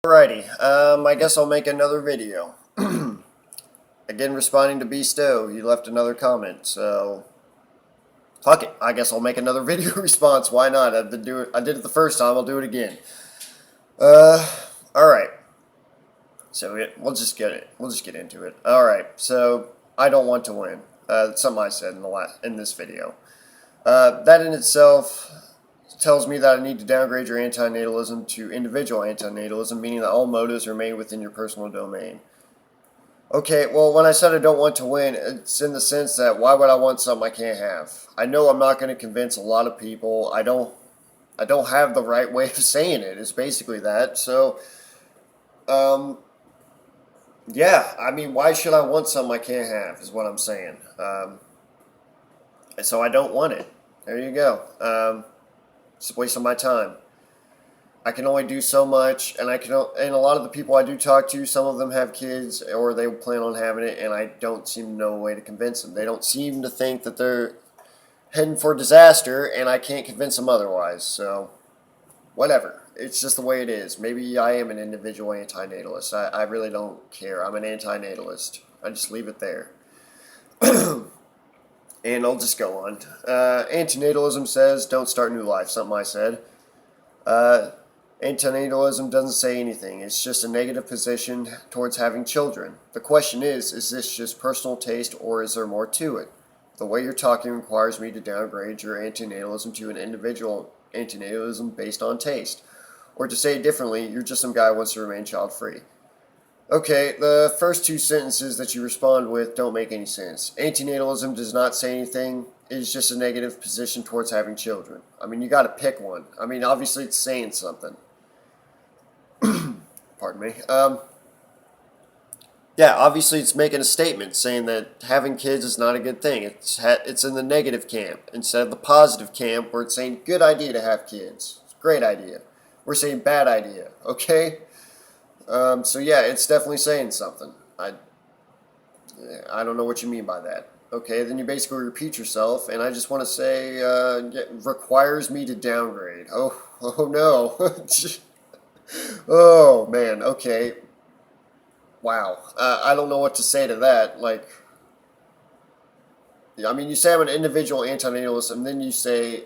Alrighty, I guess I'll make another video. Again, responding to Beasto, he left another comment, so fuck it. I guess I'll make another video response. Why not? I did it the first time. I'll do it again. Uh, all right. We'll just get it. We'll just get into it. All right. So I don't want to win. That's something I said in this video. That in itself tells me that I need to downgrade your antinatalism to individual antinatalism, meaning that all motives remain within your personal domain. Okay, well, when I said I don't want to win, it's in the sense that why would I want something I can't have? I know I'm not going to convince a lot of people. I don't have the right way of saying it. It's basically that. So, um, yeah, I mean, why should I want something I can't have? Is what I'm saying. So I don't want it. There you go. It's a waste of my time. I can only do so much, and and a lot of the people I do talk to, some of them have kids or they plan on having it, and I don't seem to know a way to convince them. They don't seem to think that they're heading for disaster, and I can't convince them otherwise. So, whatever. It's just the way it is. Maybe I am an individual antinatalist. I really don't care. I'm an antinatalist. I just leave it there. And I'll just go on. Antinatalism says, don't start new life. Something I said. Uh, Antinatalism doesn't say anything. It's just a negative position towards having children. The question is this just personal taste or is there more to it? The way you're talking requires me to downgrade your antinatalism to an individual antinatalism based on taste. Or to say it differently, you're just some guy who wants to remain child free. Okay, the first two sentences that you respond with don't make any sense. Antinatalism does not say anything. It is just a negative position towards having children. I mean, you got to pick one. I mean, obviously it's saying something. Pardon me. Yeah, obviously it's making a statement saying that having kids is not a good thing. It's in the negative camp instead of the positive camp where it's saying good idea to have kids. It's a great idea. We're saying bad idea. Okay. So yeah, it's definitely saying something. I don't know what you mean by that. Okay, then you basically repeat yourself, and I just want to say requires me to downgrade. Oh no. Oh man. Okay. Wow. I don't know what to say to that. Like, I mean, you say I'm an individual antinatalist, and then you say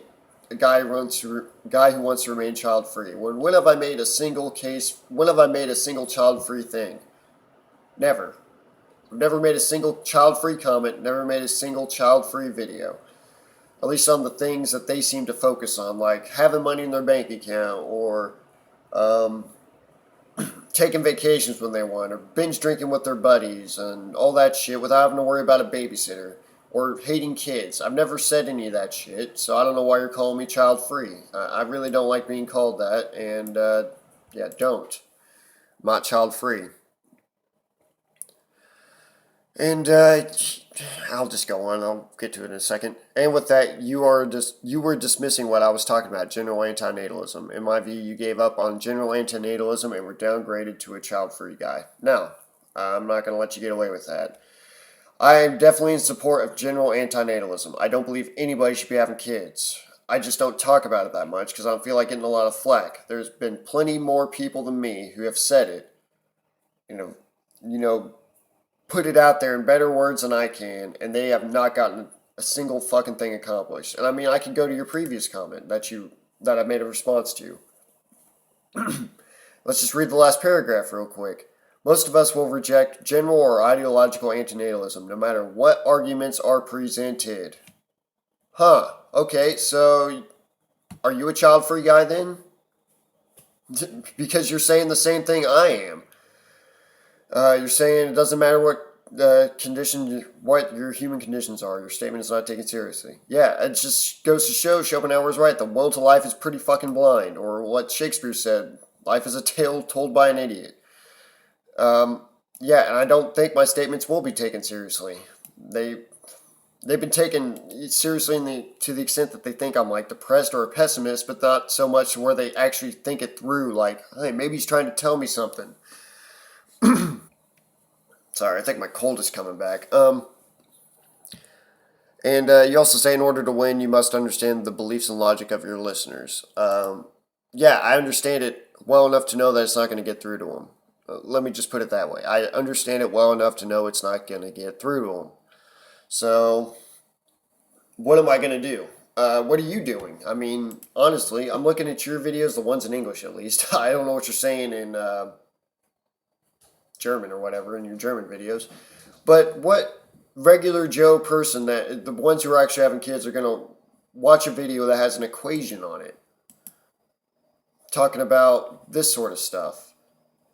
a guy who wants to remain child free. When have I made a single case? When have I made a single child free thing? Never. I've never made a single child free comment. Never made a single child free video. At least on the things that they seem to focus on, like having money in their bank account or um, taking vacations when they want, or binge drinking with their buddies, and all that shit without having to worry about a babysitter, or hating kids. I've never said any of that shit, so I don't know why you're calling me child free. I really don't like being called that, and yeah, don't. I'm not child free. And I'll just go on. I'll get to it in a second. And with that, you were dismissing what I was talking about, general antinatalism. In my view, you gave up on general antinatalism and were downgraded to a child-free guy. Now, I'm not going to let you get away with that. I am definitely in support of general antinatalism. I don't believe anybody should be having kids. I just don't talk about it that much because I don't feel like getting a lot of flack. There's been plenty more people than me who have said it. You know, you know, put it out there in better words than I can, and they have not gotten a single fucking thing accomplished. And I mean, I can go to your previous comment that I made a response to. Let's just read the last paragraph real quick. Most of us will reject general or ideological antinatalism, no matter what arguments are presented. Huh. Okay, so are you a child-free guy then? Because you're saying the same thing I am. You're saying it doesn't matter what your human conditions are. Your statement is not taken seriously. Yeah, it just goes to show Schopenhauer's right. The will to life is pretty fucking blind. Or what Shakespeare said, life is a tale told by an idiot. Yeah, and I don't think my statements will be taken seriously. They've been taken seriously to the extent that they think I'm like depressed or a pessimist, but not so much where they actually think it through. Like, hey, maybe he's trying to tell me something. Sorry, I think my cold is coming back. And you also say in order to win, you must understand the beliefs and logic of your listeners. Yeah, I understand it well enough to know that it's not going to get through to them. Let me just put it that way. I understand it well enough to know it's not going to get through to them. So, what am I going to do? What are you doing? I mean, honestly, I'm looking at your videos, the ones in English at least. I don't know what you're saying in German or whatever in your German videos. But what regular Joe person, that the ones who are actually having kids, are going to watch a video that has an equation on it talking about this sort of stuff?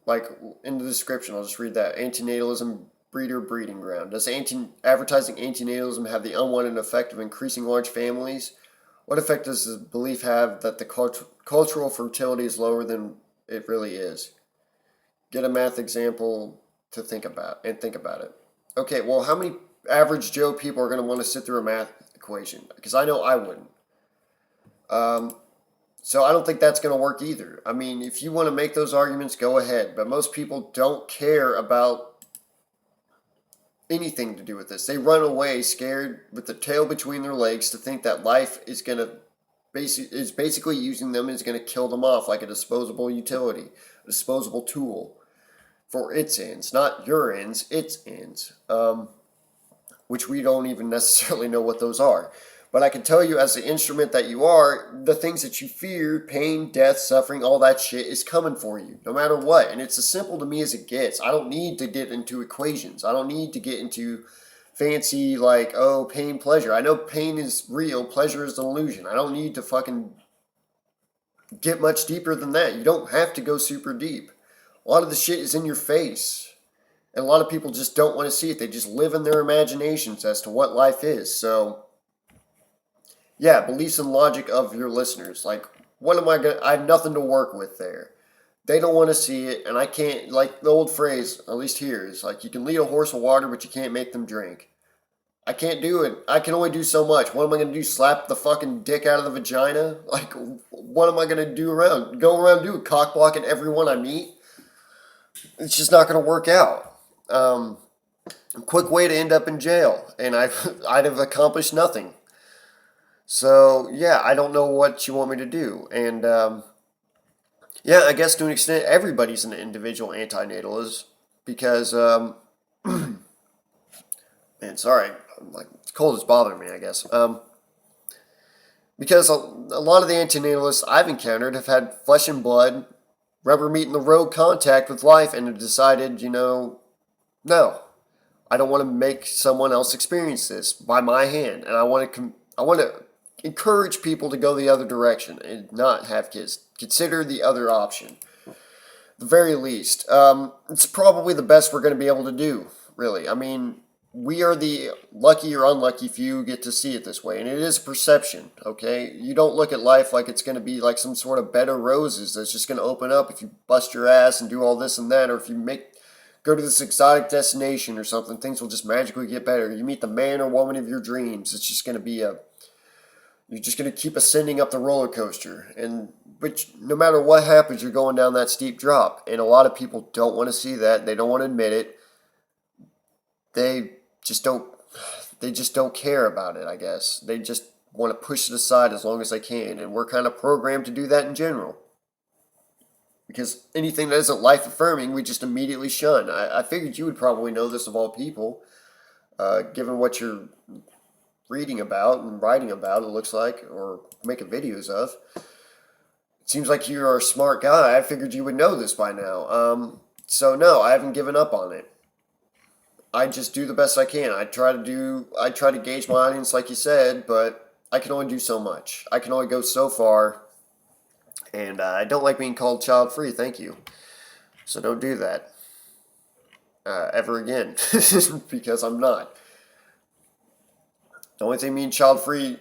Like in the description, I'll just read that. Antinatalism breeder breeding ground. Does advertising antinatalism have the unwanted effect of increasing large families? What effect does the belief have that the cultural fertility is lower than it really is? Get a math example to think about it. Okay, well, how many average Joe people are going to want to sit through a math equation? Because I know I wouldn't. So I don't think that's going to work either. I mean, if you want to make those arguments, go ahead. But most people don't care about anything to do with this. They run away scared with the tail between their legs to think that life is basically using them, is going to kill them off like a disposable utility, a disposable tool for its ends, not your ends, its ends, which we don't even necessarily know what those are. But I can tell you, as the instrument that you are, the things that you fear, pain, death, suffering, all that shit is coming for you, no matter what. And it's as simple to me as it gets. I don't need to get into equations. I don't need to get into fancy, like, oh, pain, pleasure. I know pain is real, pleasure is an illusion. I don't need to fucking get much deeper than that. You don't have to go super deep. A lot of the shit is in your face. And a lot of people just don't want to see it. They just live in their imaginations as to what life is. So, yeah, beliefs and logic of your listeners. Like, what am I going to... I have nothing to work with there. They don't want to see it, and I can't... Like, the old phrase, at least here, is like, you can lead a horse to water, but you can't make them drink. I can't do it. I can only do so much. What am I going to do? Slap the fucking dick out of the vagina? Like, what am I going to do around? Go around doing cock blocking everyone I meet? It's just not going to work out. A quick way to end up in jail, and I'd have accomplished nothing. So, yeah, I don't know what you want me to do. And, yeah, I guess to an extent, everybody's an individual antinatalist. Because, man, sorry, like, it's cold is bothering me, I guess. Because a lot of the antinatalists I've encountered have had flesh and blood, rubber meat in the road contact with life, and have decided, no, I don't want to make someone else experience this by my hand. And I want to encourage people to go the other direction and not have kids. Consider the other option. The very least. It's probably the best we're going to be able to do, really. I mean, we are the lucky or unlucky few who get to see it this way. And it is perception, okay? You don't look at life like it's going to be like some sort of bed of roses that's just going to open up if you bust your ass and do all this and that, or if you go to this exotic destination or something, things will just magically get better. You meet the man or woman of your dreams. It's just going to be you're just going to keep ascending up the roller coaster. But no matter what happens, you're going down that steep drop. And a lot of people don't want to see that. They don't want to admit it. They just don't care about it, I guess. They just want to push it aside as long as they can. And we're kind of programmed to do that in general. Because anything that isn't life-affirming, we just immediately shun. I figured you would probably know this of all people, given what you're reading about and writing about, it looks like, or making videos of. It seems like you're a smart guy. I figured you would know this by now. So no, I haven't given up on it. I just do the best I can. I try to gauge my audience like you said, but I can only do so much. I can only go so far, and I don't like being called child-free, thank you. So don't do that ever again, because I'm not. The only thing me and child-free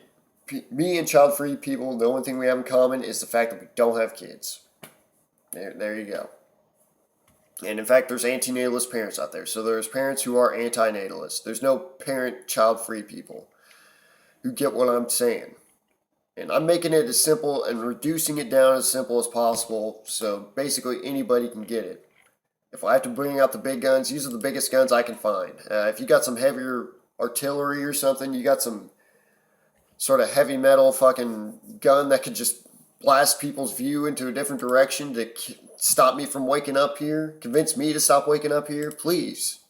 people, the only thing we have in common is the fact that we don't have kids. There you go. And in fact, there's antinatalist parents out there. So there's parents who are anti-natalist. There's no parent child-free people who get what I'm saying. And I'm making it as simple and reducing it down as simple as possible so basically anybody can get it. If I have to bring out the big guns, these are the biggest guns I can find. If you got some heavier artillery or something, you got some sort of heavy metal fucking gun that could just blast people's view into a different direction to stop me from waking up here, convince me to stop waking up here, please.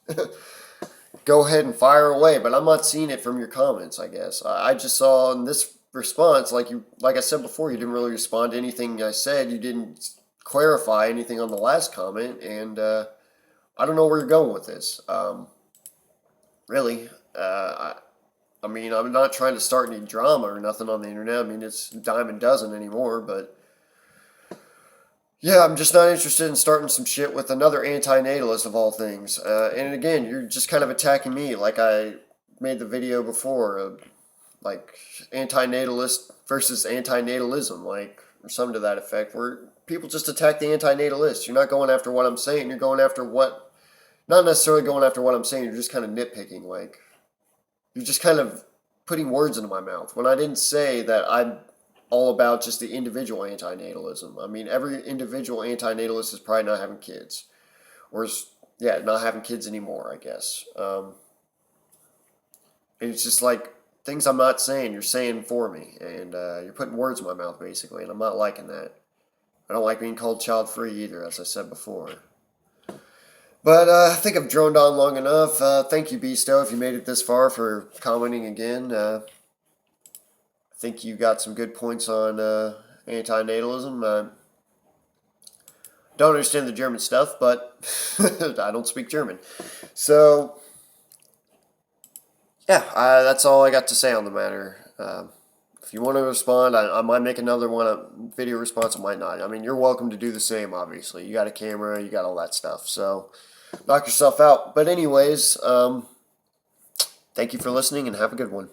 Go ahead and fire away, but I'm not seeing it from your comments, I guess. I just saw in this response, like I said before, you didn't really respond to anything I said. You didn't clarify anything on the last comment, and I don't know where you're going with this. Really, I mean, I'm not trying to start any drama or nothing on the internet. I mean, it's a dime a dozen anymore, but yeah, I'm just not interested in starting some shit with another anti-natalist of all things. And again, you're just kind of attacking me like I made the video before, like anti-natalist versus anti-natalism, like, or something to that effect, where people just attack the anti-natalist. You're not going after what I'm saying, you're going after what, not necessarily going after what I'm saying, you're just kind of nitpicking, like, you're just kind of putting words into my mouth when I didn't say that I'm all about just the individual antinatalism. I mean, every individual antinatalist is probably not having kids, or is, yeah, not having kids anymore, I guess. And it's just like things I'm not saying, you're saying for me, and you're putting words in my mouth basically, and I'm not liking that. I don't like being called child-free either, as I said before. But I think I've droned on long enough. Thank you, Beasto, if you made it this far, for commenting again. I think you got some good points on antinatalism. I don't understand the German stuff, but I don't speak German. So, yeah, that's all I got to say on the matter. If you want to respond, I might make another one, a video response, I might not. I mean, you're welcome to do the same, obviously. You got a camera, you got all that stuff, so knock yourself out. But anyways, thank you for listening, and have a good one.